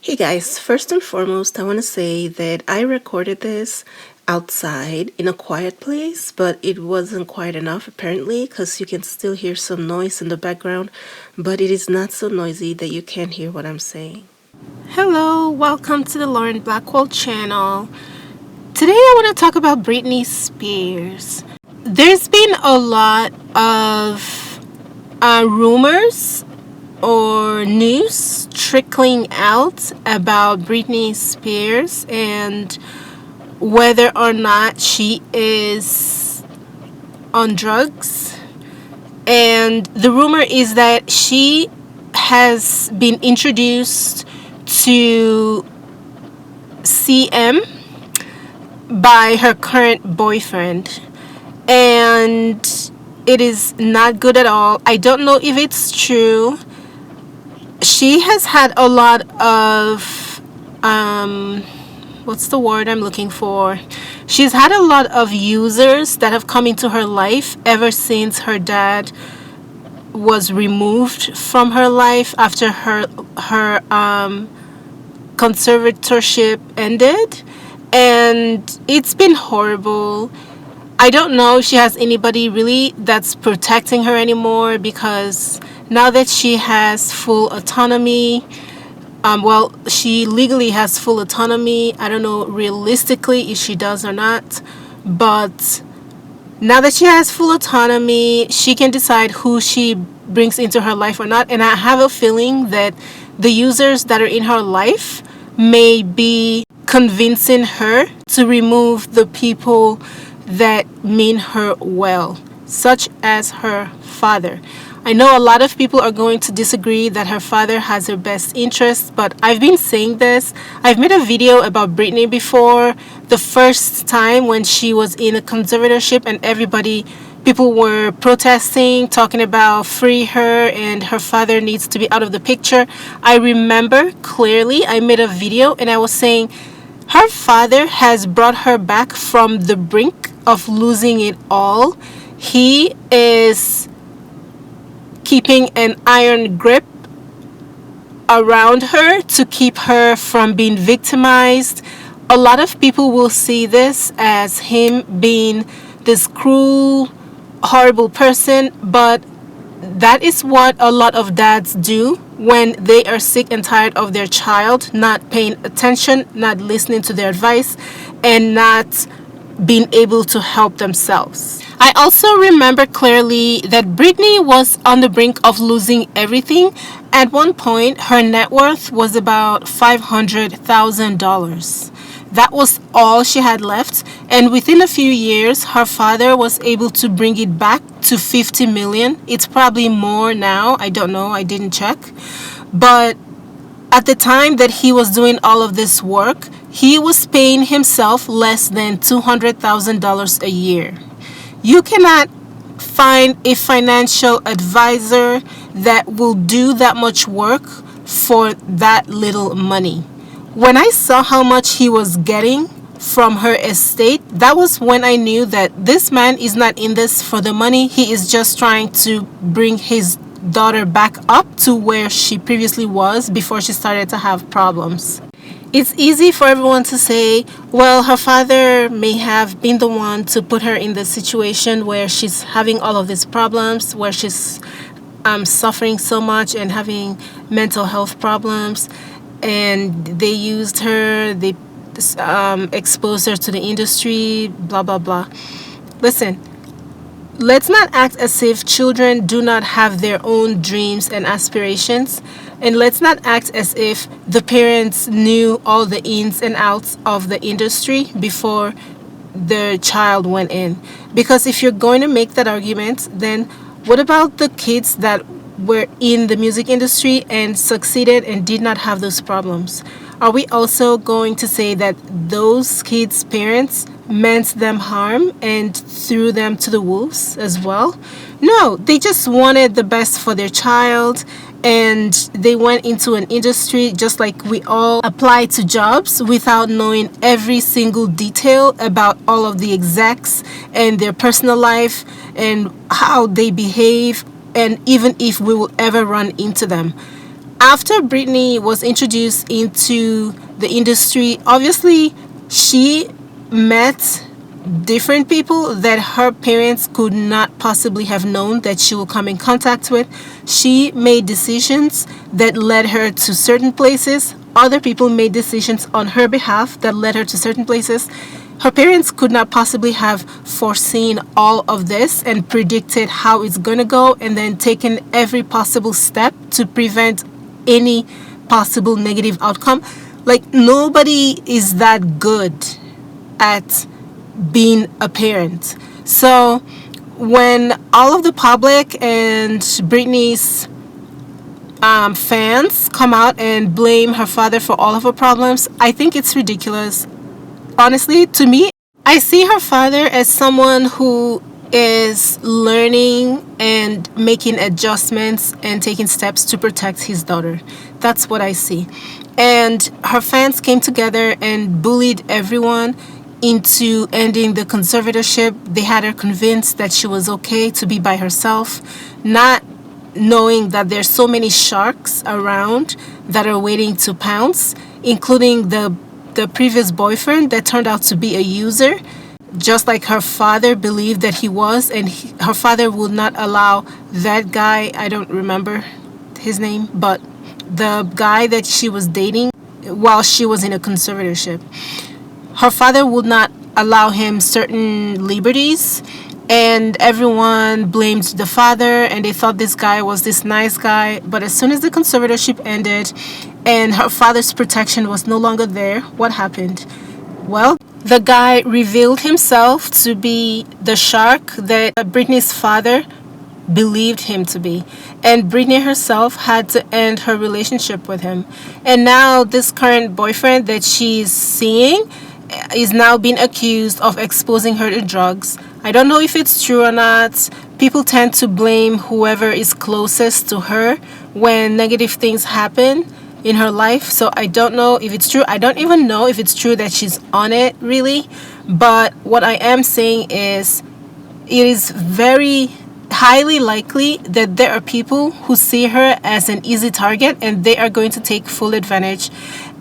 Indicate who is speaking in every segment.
Speaker 1: Hey guys, first and foremost, I want to say that I recorded this outside in a quiet place, but it wasn't quiet enough apparently because you can still hear some noise in the background, but it is not so noisy that you can't hear what I'm saying. Hello, welcome to the Lauren Blackwell channel. Today I want to talk about Britney Spears. There's been a lot of rumors or news trickling out about Britney Spears and whether or not she is on drugs. And the rumor is that she has been introduced to CM by her current boyfriend, and it is not good at all. I don't know if it's true. She has had a lot of what's the word I'm looking for? She's had a lot of users that have come into her life ever since her dad was removed from her life after her conservatorship ended, and it's been horrible. I don't know if she has anybody really that's protecting her anymore, because now that she has full autonomy, she legally has full autonomy. I don't know realistically if she does or not, but now that she has full autonomy, she can decide who she brings into her life or not. And I have a feeling that the users that are in her life may be convincing her to remove the people that mean her well, such as her father. I know a lot of people are going to disagree that her father has her best interests, but I've been saying this. I've made a video about Britney before, the first time when she was in a conservatorship and people were protesting, talking about free her and her father needs to be out of the picture. I remember clearly I made a video and I was saying her father has brought her back from the brink of losing it all. He is keeping an iron grip around her to keep her from being victimized. A lot of people will see this as him being this cruel, horrible person, but that is what a lot of dads do when they are sick and tired of their child not paying attention, not listening to their advice, and not being able to help themselves. I also remember clearly that Britney was on the brink of losing everything. At one point, her net worth was about $500,000. That was all she had left, and within a few years, her father was able to bring it back to 50 million. It's probably more now. I don't know. I didn't check. But at the time that he was doing all of this work, he was paying himself less than $200,000 a year. You cannot find a financial advisor that will do that much work for that little money. When I saw how much he was getting from her estate, that was when I knew that this man is not in this for the money. He is just trying to bring his daughter back up to where she previously was before she started to have problems. It's easy for everyone to say, well, her father may have been the one to put her in the situation where she's having all of these problems, where she's suffering so much and having mental health problems, and they used her, they exposed her to the industry, blah, blah, blah. Listen, let's not act as if children do not have their own dreams and aspirations. And let's not act as if the parents knew all the ins and outs of the industry before the child went in. Because if you're going to make that argument, then what about the kids that were in the music industry and succeeded and did not have those problems? Are we also going to say that those kids' parents meant them harm and threw them to the wolves as well? No, they just wanted the best for their child, and they went into an industry just like we all apply to jobs without knowing every single detail about all of the execs and their personal life and how they behave, and even if we will ever run into them. After Britney was introduced into the industry, obviously she met different people that her parents could not possibly have known that she will come in contact with. She made decisions that led her to certain places. Other people made decisions on her behalf that led her to certain places. Her parents could not possibly have foreseen all of this and predicted how it's going to go, and then taken every possible step to prevent any possible negative outcome. Like, nobody is that good at being a parent. So when all of the public and Britney's fans come out and blame her father for all of her problems, I think it's ridiculous. Honestly, to me, I see her father as someone who is learning and making adjustments and taking steps to protect his daughter. That's what I see. And her fans came together and bullied everyone into ending the conservatorship. They had her convinced that she was okay to be by herself, not knowing that there's so many sharks around that are waiting to pounce, including the previous boyfriend that turned out to be a user, just like her father believed that he was. And her father would not allow that guy, I don't remember his name, but the guy that she was dating while she was in a conservatorship, her father would not allow him certain liberties, and everyone blamed the father, and they thought this guy was this nice guy. But as soon as the conservatorship ended and her father's protection was no longer there, what happened? Well, the guy revealed himself to be the shark that Britney's father believed him to be, and Britney herself had to end her relationship with him. And now this current boyfriend that she's seeing is now being accused of exposing her to drugs. I don't know if it's true or not. People tend to blame whoever is closest to her when negative things happen in her life. So I don't know if it's true. I don't even know if it's true that she's on it, really. But what I am saying is, it is very highly likely that there are people who see her as an easy target, and they are going to take full advantage.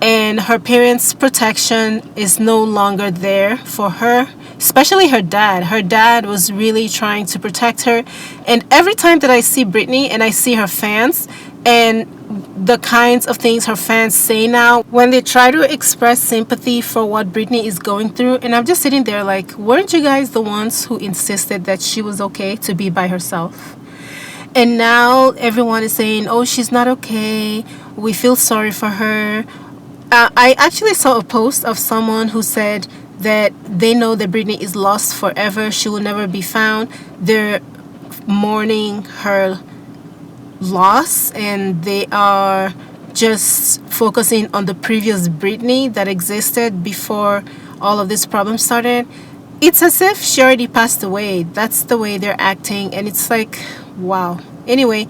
Speaker 1: And her parents' protection is no longer there for her, especially her dad. Her dad was really trying to protect her. And every time that I see Britney and I see her fans and the kinds of things her fans say now when they try to express sympathy for what Britney is going through, and I'm just sitting there like, weren't you guys the ones who insisted that she was okay to be by herself? And now everyone is saying, oh, she's not okay, we feel sorry for her. I actually saw a post of someone who said that they know that Britney is lost forever. She will never be found. They're mourning her loss, and they are just focusing on the previous Britney that existed before all of this problem started. It's as if she already passed away. That's the way they're acting, and it's like, wow. Anyway,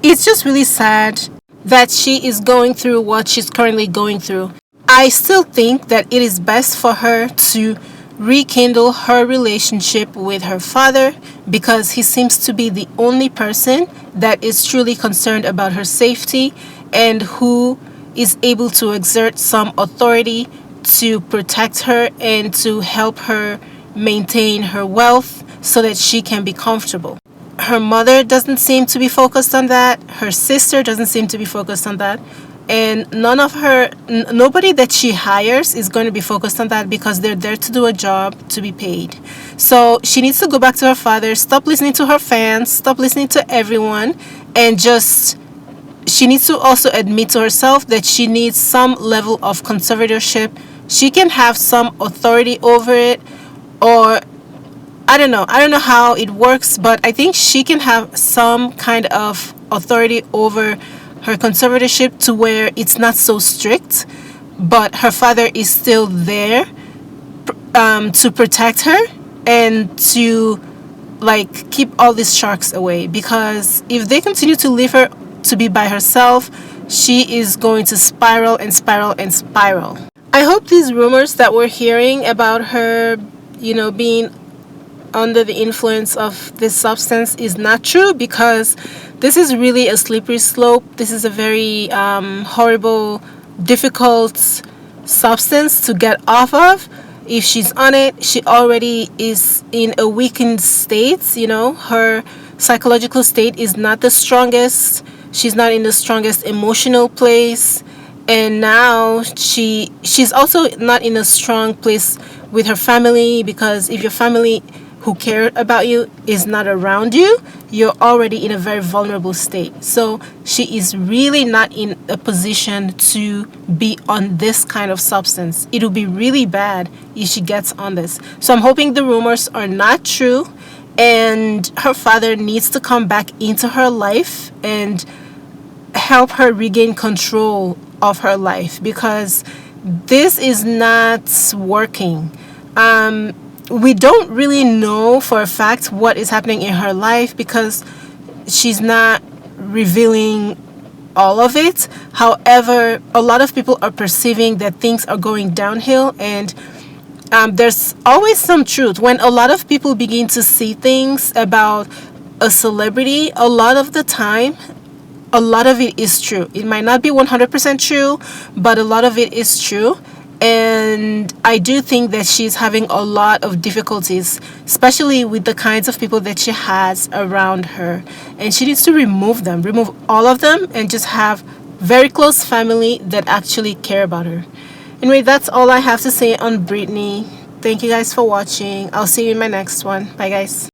Speaker 1: it's just really sad that she is going through what she's currently going through. I still think that it is best for her to rekindle her relationship with her father, because he seems to be the only person that is truly concerned about her safety and who is able to exert some authority to protect her and to help her maintain her wealth so that she can be comfortable. Her mother doesn't seem to be focused on that. Her sister doesn't seem to be focused on that. And nobody that she hires is going to be focused on that, because they're there to do a job to be paid. So she needs to go back to her father, stop listening to her fans, stop listening to everyone, and she needs to also admit to herself that she needs some level of conservatorship. She can have some authority over it, or I don't know how it works, but I think she can have some kind of authority over her conservatorship to where it's not so strict, but her father is still there to protect her and to like keep all these sharks away. Because if they continue to leave her to be by herself, she is going to spiral and spiral and spiral. I hope these rumors that we're hearing about her, being under the influence of this substance is not true, because this is really a slippery slope. This is a very horrible, difficult substance to get off of. If she's on it, she already is in a weakened state. Her psychological state is not the strongest. She's not in the strongest emotional place. And now she's also not in a strong place with her family, because if your family who cared about you is not around you, you're already in a very vulnerable state. So she is really not in a position to be on this kind of substance. It will be really bad if she gets on this. So I'm hoping the rumors are not true, and her father needs to come back into her life and help her regain control of her life, because this is not working. We don't really know for a fact what is happening in her life, because she's not revealing all of it. However, a lot of people are perceiving that things are going downhill, and there's always some truth. When a lot of people begin to see things about a celebrity, a lot of the time, a lot of it is true. It might not be 100% true, but a lot of it is true. And I do think that she's having a lot of difficulties, especially with the kinds of people that she has around her. And she needs to remove all of them, and just have very close family that actually care about her. Anyway, that's all I have to say on Britney. Thank you guys for watching. I'll see you in my next one. Bye, guys.